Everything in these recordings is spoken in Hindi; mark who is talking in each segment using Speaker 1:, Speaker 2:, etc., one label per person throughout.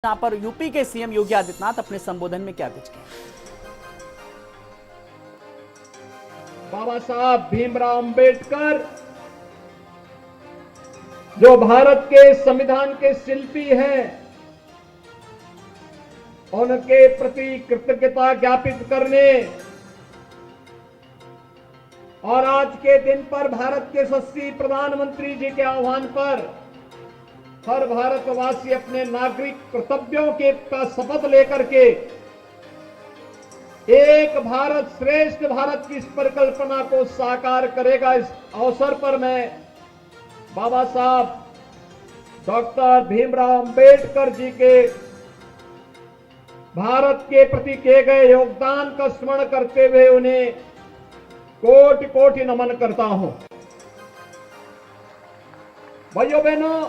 Speaker 1: यहाँ पर यूपी के सीएम योगी आदित्यनाथ अपने संबोधन में क्या कुछ कहें।
Speaker 2: बाबा साहब भीमराव अंबेडकर जो भारत के संविधान के शिल्पी हैं, उनके प्रति कृतज्ञता ज्ञापित करने और आज के दिन पर भारत के यशस्वी प्रधानमंत्री जी के आह्वान पर हर भारतवासी अपने नागरिक कर्तव्यों के का शपथ लेकर के एक भारत श्रेष्ठ भारत की इस परिकल्पना को साकार करेगा। इस अवसर पर मैं बाबा साहब डॉक्टर भीमराव अंबेडकर जी के भारत के प्रति किए गए योगदान का स्मरण करते हुए उन्हें कोटि कोटि नमन करता हूं। भाइयों बहनों,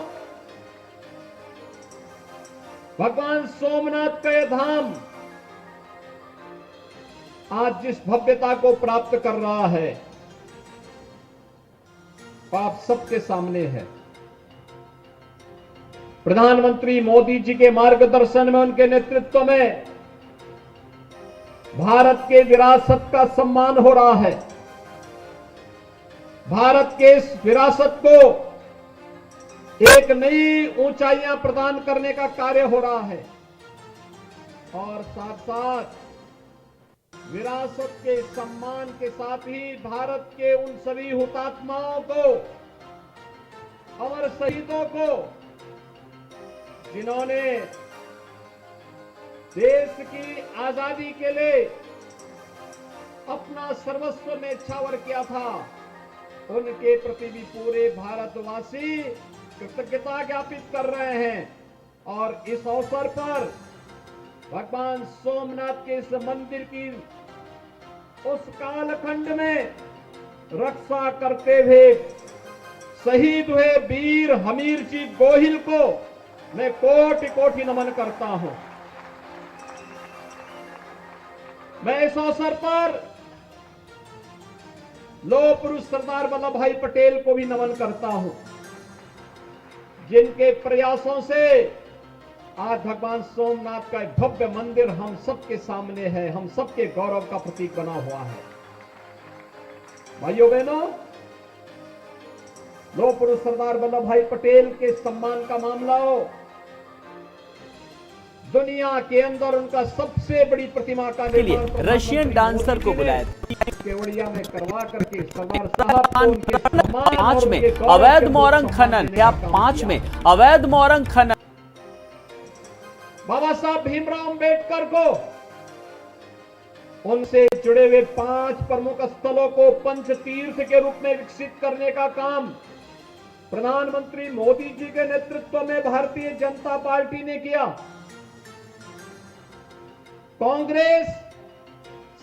Speaker 2: भगवान सोमनाथ का यह धाम आज जिस भव्यता को प्राप्त कर रहा है, आप सबके सामने है। प्रधानमंत्री मोदी जी के मार्गदर्शन में, उनके नेतृत्व में भारत के विरासत का सम्मान हो रहा है। भारत के इस विरासत को एक नई ऊंचाइयां प्रदान करने का कार्य हो रहा है और साथ साथ विरासत के सम्मान के साथ ही भारत के उन सभी हुतात्माओं को, अमर शहीदों को, जिन्होंने देश की आजादी के लिए अपना सर्वस्व न्यौछावर किया था, उनके प्रति भी पूरे भारतवासी कृतज्ञता ज्ञापित कर रहे हैं। और इस अवसर पर भगवान सोमनाथ के इस मंदिर की उस कालखंड में रक्षा करते हुए शहीद हुए वीर हमीर जी गोहिल को मैं कोटि कोटि नमन करता हूं। मैं इस अवसर पर लौह पुरुष सरदार वल्लभ भाई पटेल को भी नमन करता हूं, जिनके प्रयासों से आज भगवान सोमनाथ का एक भव्य मंदिर हम सबके सामने है, हम सबके गौरव का प्रतीक बना हुआ है। भाइयों बहनों, लौह पुरुष सरदार वल्लभ भाई पटेल के सम्मान का मामला हो, दुनिया के अंदर उनका सबसे बड़ी प्रतिमा का निर्माण
Speaker 1: रशियन डांसर को बुलाया
Speaker 2: केवड़िया में करवा करके सरदार साहब को उनके सम्मान
Speaker 1: 5 में अवैध मोरंग खनन या 5 में अवैध मोरंग खनन।
Speaker 2: बाबा साहब भीमराव अंबेडकर को उनसे जुड़े हुए 5 प्रमुख स्थलों को पंच तीर्थ के रूप में विकसित करने का काम प्रधानमंत्री मोदी जी के नेतृत्व में भारतीय जनता पार्टी ने किया। कांग्रेस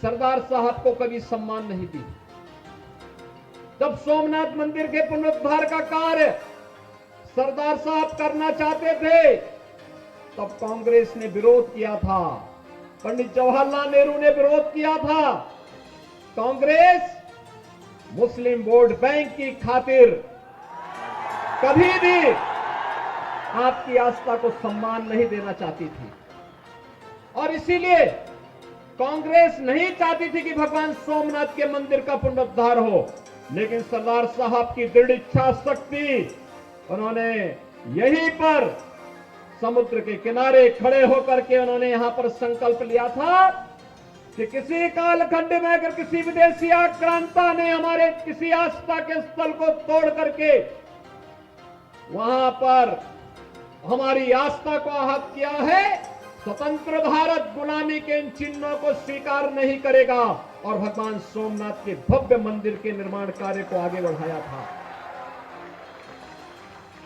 Speaker 2: सरदार साहब को कभी सम्मान नहीं दी। जब सोमनाथ मंदिर के पुनरुद्धार का कार्य सरदार साहब करना चाहते थे, तब कांग्रेस ने विरोध किया था, पंडित जवाहरलाल नेहरू ने विरोध किया था। कांग्रेस मुस्लिम वोट बैंक की खातिर कभी भी आपकी आस्था को सम्मान नहीं देना चाहती थी और इसीलिए कांग्रेस नहीं चाहती थी कि भगवान सोमनाथ के मंदिर का पुनरुद्धार हो। लेकिन सरदार साहब की दृढ़ इच्छा शक्ति, उन्होंने यहीं पर समुद्र के किनारे खड़े होकर के उन्होंने यहां पर संकल्प लिया था कि किसी कालखंड में अगर किसी विदेशी आक्रांता ने हमारे किसी आस्था के स्थल को तोड़ करके वहां पर हमारी आस्था को आहत किया है, स्वतंत्र भारत गुलामी के इन चिन्हों को स्वीकार नहीं करेगा और भगवान सोमनाथ के भव्य मंदिर के निर्माण कार्य को आगे बढ़ाया था।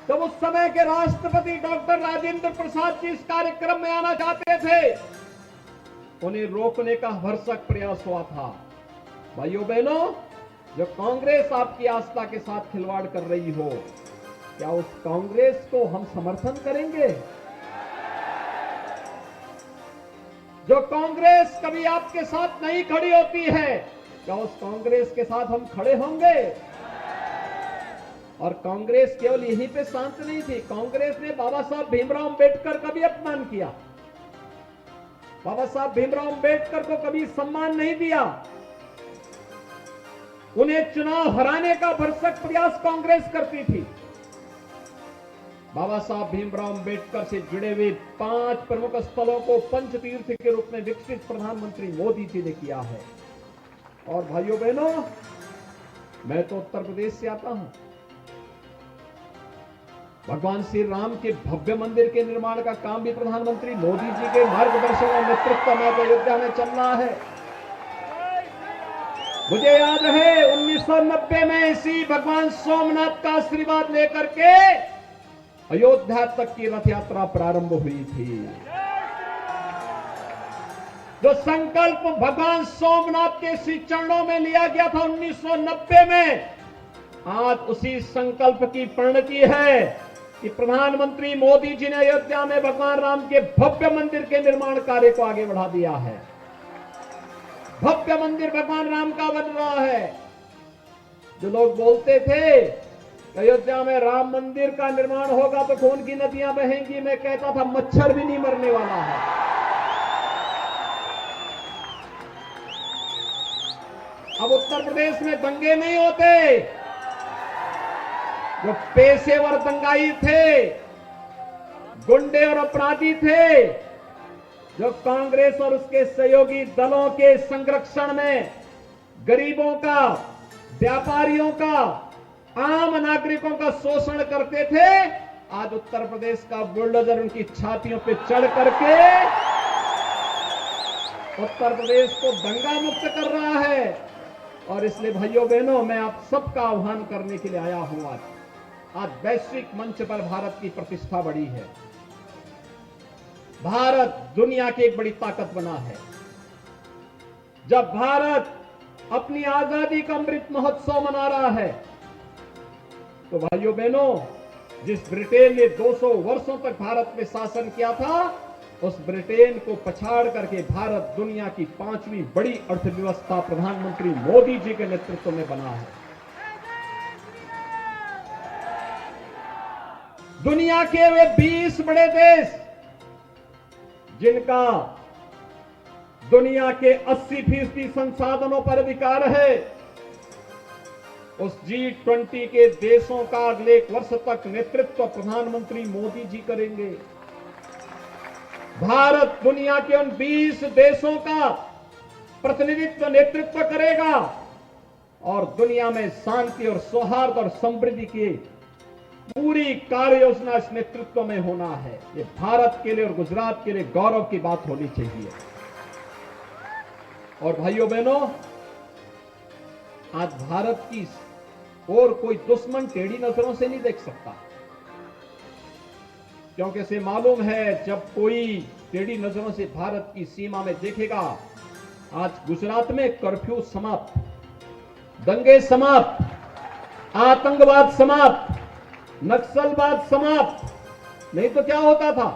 Speaker 2: जब उस समय के राष्ट्रपति डॉक्टर राजेंद्र प्रसाद जी इस कार्यक्रम में आना चाहते थे, उन्हें रोकने का भरसक प्रयास हुआ था। भाइयों बहनों, जो कांग्रेस आपकी आस्था के साथ खिलवाड़ कर रही हो, क्या उस कांग्रेस को हम समर्थन करेंगे? जो कांग्रेस कभी आपके साथ नहीं खड़ी होती है, क्या उस कांग्रेस के साथ हम खड़े होंगे? और कांग्रेस केवल यहीं पे शांत नहीं थी। कांग्रेस ने बाबा साहब भीमराव अंबेडकर का भी अपमान किया, बाबा साहब भीमराव अंबेडकर को कभी सम्मान नहीं दिया। उन्हें चुनाव हराने का भरसक प्रयास कांग्रेस करती थी। बाबा साहब भीमराव अंबेडकर से जुड़े हुए 5 प्रमुख स्थलों को पंचतीर्थ के रूप में विकसित प्रधानमंत्री मोदी जी ने किया है। और भाइयों बहनों, मैं तो उत्तर प्रदेश से आता हूं। भगवान श्री राम के भव्य मंदिर के निर्माण का काम भी प्रधानमंत्री मोदी जी के मार्गदर्शन और नेतृत्व में अयोध्या में चल रहा है। मुझे याद है 1990 में इसी भगवान सोमनाथ का आशीर्वाद लेकर के अयोध्या तक की रथ यात्रा प्रारंभ हुई थी। जो संकल्प भगवान सोमनाथ के श्री चरणों में लिया गया था 1990 में, आज उसी संकल्प की परिणति है कि प्रधानमंत्री मोदी जी ने अयोध्या में भगवान राम के भव्य मंदिर के निर्माण कार्य को आगे बढ़ा दिया है। भव्य मंदिर भगवान राम का बन रहा है। जो लोग बोलते थे अयोध्या में राम मंदिर का निर्माण होगा तो खून की नदियां बहेंगी, मैं कहता था मच्छर भी नहीं मरने वाला है। अब उत्तर प्रदेश में दंगे नहीं होते। जो पेशेवर दंगाई थे, गुंडे और अपराधी थे, जो कांग्रेस और उसके सहयोगी दलों के संरक्षण में गरीबों का, व्यापारियों का, आम नागरिकों का शोषण करते थे, आज उत्तर प्रदेश का बुलडोजर उनकी छातियों पे चढ़ करके उत्तर प्रदेश को दंगा मुक्त कर रहा है। और इसलिए भाइयों बहनों, मैं आप सबका आह्वान करने के लिए आया हूं। आज वैश्विक मंच पर भारत की प्रतिष्ठा बढ़ी है। भारत दुनिया की एक बड़ी ताकत बना है। जब भारत अपनी आजादी का अमृत महोत्सव मना रहा है, तो भाइयों बहनों, जिस ब्रिटेन ने 200 वर्षों तक भारत में शासन किया था, उस ब्रिटेन को पछाड़ करके भारत दुनिया की 5वीं बड़ी अर्थव्यवस्था प्रधानमंत्री मोदी जी के नेतृत्व में बना है। दुनिया के वे 20 बड़े देश जिनका दुनिया के 80% संसाधनों पर अधिकार है, उस G20 के देशों का अगले 1 वर्ष तक नेतृत्व प्रधानमंत्री मोदी जी करेंगे। भारत दुनिया के उन 20 देशों का प्रतिनिधित्व नेतृत्व करेगा और दुनिया में शांति और सौहार्द और समृद्धि की पूरी कार्य योजना इस नेतृत्व में होना है। ये भारत के लिए और गुजरात के लिए गौरव की बात होनी चाहिए। और भाइयों बहनों, आज भारत की और कोई दुश्मन टेढ़ी नजरों से नहीं देख सकता, क्योंकि इसे मालूम है जब कोई टेढ़ी नजरों से भारत की सीमा में देखेगा। आज गुजरात में कर्फ्यू समाप्त, दंगे समाप्त, आतंकवाद समाप्त, नक्सलवाद समाप्त। नहीं तो क्या होता था,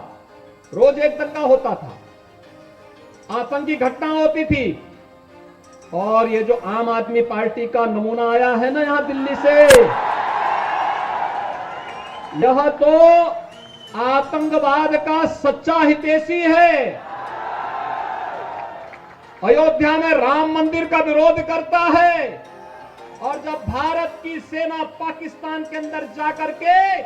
Speaker 2: रोज एक दंगा होता था, आतंकी घटना होती थी। और ये जो आम आदमी पार्टी का नमूना आया है ना यहां दिल्ली से, यह तो आतंकवाद का सच्चा हितैषी है। अयोध्या में राम मंदिर का विरोध करता है, और जब भारत की सेना पाकिस्तान के अंदर जाकर के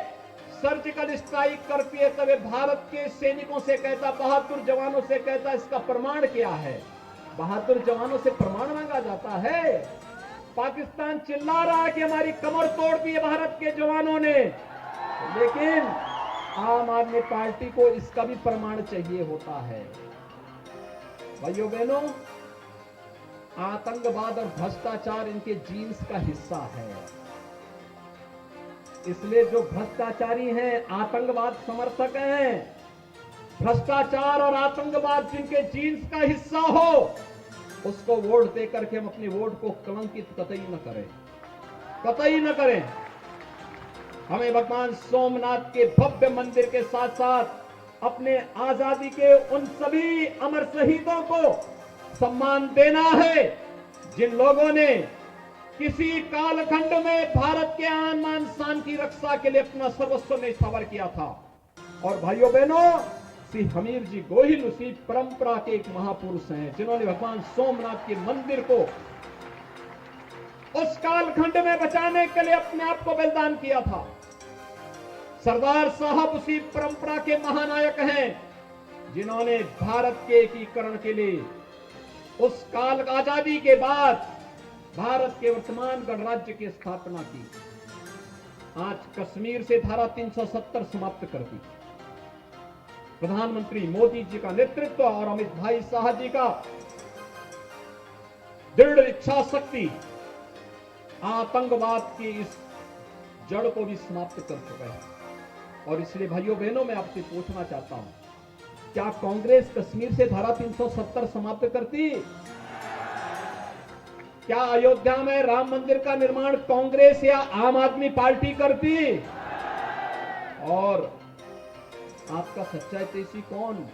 Speaker 2: सर्जिकल स्ट्राइक करती है, तब भारत के सैनिकों से कहता, बहादुर जवानों से कहता, इसका प्रमाण क्या है? बहादुर जवानों से प्रमाण मांगा जाता है। पाकिस्तान चिल्ला रहा है कि हमारी कमर तोड़ दी है भारत के जवानों ने, लेकिन आम आदमी पार्टी को इसका भी प्रमाण चाहिए होता है। भाइयों बहनों, आतंकवाद और भ्रष्टाचार इनके जीन्स का हिस्सा है। इसलिए जो भ्रष्टाचारी हैं, आतंकवाद समर्थक हैं, भ्रष्टाचार और आतंकवाद जिनके जीन्स का हिस्सा हो, उसको वोट देकर के हम अपने वोट को कलंकित कतई न करें, कतई न करें। हमें भगवान सोमनाथ के भव्य मंदिर के साथ साथ अपने आजादी के उन सभी अमर शहीदों को सम्मान देना है, जिन लोगों ने किसी कालखंड में भारत के आन मान शान की रक्षा के लिए अपना सर्वस्व न्यौछावर किया था। और भाइयों बहनों, श्री हमीर जी गोहिल उसी परंपरा के एक महापुरुष हैं जिन्होंने भगवान सोमनाथ के मंदिर को उस कालखंड में बचाने के लिए अपने आप को बलिदान किया था। सरदार साहब उसी परंपरा के महानायक हैं जिन्होंने भारत के एकीकरण के लिए उस काल आजादी के बाद भारत के वर्तमान गणराज्य की स्थापना की। आज कश्मीर से धारा 370 समाप्त कर दी। प्रधानमंत्री मोदी जी का नेतृत्व और अमित भाई शाह जी का दृढ़ इच्छा शक्ति आतंकवाद की इस जड़ को भी समाप्त कर चुका है। और इसलिए भाइयों बहनों, मैं आपसे पूछना चाहता हूं, क्या कांग्रेस कश्मीर से धारा 370 समाप्त करती? क्या अयोध्या में राम मंदिर का निर्माण कांग्रेस या आम आदमी पार्टी करती? और आपका सच्चा हितैषी कौन?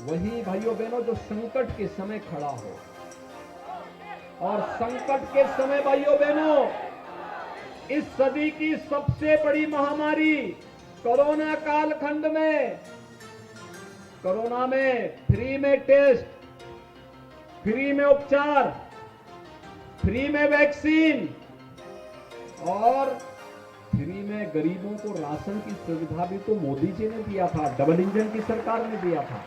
Speaker 2: वही भाइयों बहनों जो संकट के समय खड़ा हो। और संकट के समय भाइयों बहनों, इस सदी की सबसे बड़ी महामारी कोरोना कालखंड में, कोरोना में फ्री में टेस्ट, फ्री में उपचार, फ्री में वैक्सीन और फ्री में गरीबों को राशन की सुविधा भी तो मोदी जी ने दिया था, डबल इंजन की सरकार ने दिया था।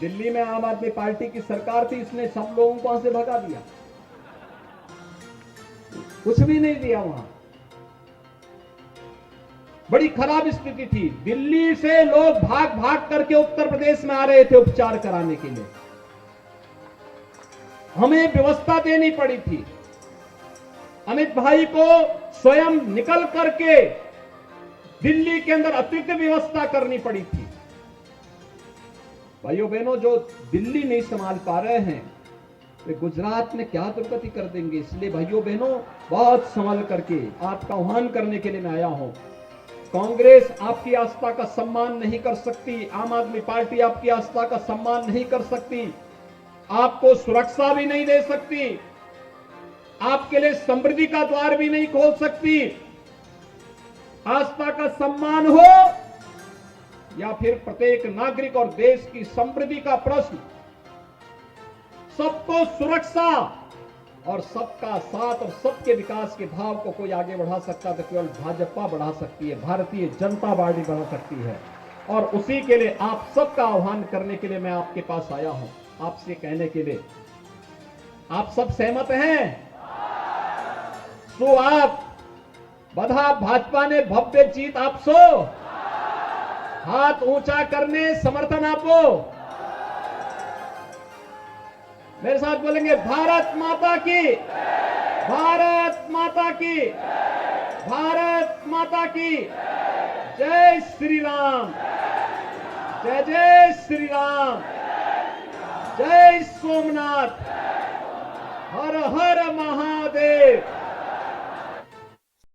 Speaker 2: दिल्ली में आम आदमी पार्टी की सरकार थी, इसने सब लोगों को वहां से भगा दिया, कुछ भी नहीं दिया। वहां बड़ी खराब स्थिति थी। दिल्ली से लोग भाग भाग करके उत्तर प्रदेश में आ रहे थे उपचार कराने के लिए। हमें व्यवस्था देनी पड़ी थी। अमित भाई को स्वयं निकल करके दिल्ली के अंदर अतिरिक्त व्यवस्था करनी पड़ी थी। भाइयों बहनों, जो दिल्ली नहीं संभाल पा रहे हैं वे गुजरात में क्या दुर्गति कर देंगे। इसलिए भाइयों बहनों, बहुत संभल करके आपका आह्वान करने के लिए मैं आया हूं। कांग्रेस आपकी आस्था का सम्मान नहीं कर सकती, आम आदमी पार्टी आपकी आस्था का सम्मान नहीं कर सकती, आपको सुरक्षा भी नहीं दे सकती, आपके लिए समृद्धि का द्वार भी नहीं खोल सकती। आस्था का सम्मान हो या फिर प्रत्येक नागरिक और देश की समृद्धि का प्रश्न, सबको सुरक्षा और सबका साथ और सबके विकास के भाव को कोई आगे बढ़ा सकता तो केवल भाजपा बढ़ा सकती है, भारतीय जनता पार्टी बढ़ा सकती है। और उसी के लिए आप सबका आह्वान करने के लिए मैं आपके पास आया हूं, आपसे कहने के लिए। आप सब सहमत हैं? सो आप बधा भाजपा ने भव्य जीत आप सो हाथ ऊंचा करने समर्थन आपो। मेरे साथ बोलेंगे, भारत माता की, भारत माता की, भारत माता की जय श्री राम, जय जय श्री राम, जय सोमनाथ, हर हर महादेव।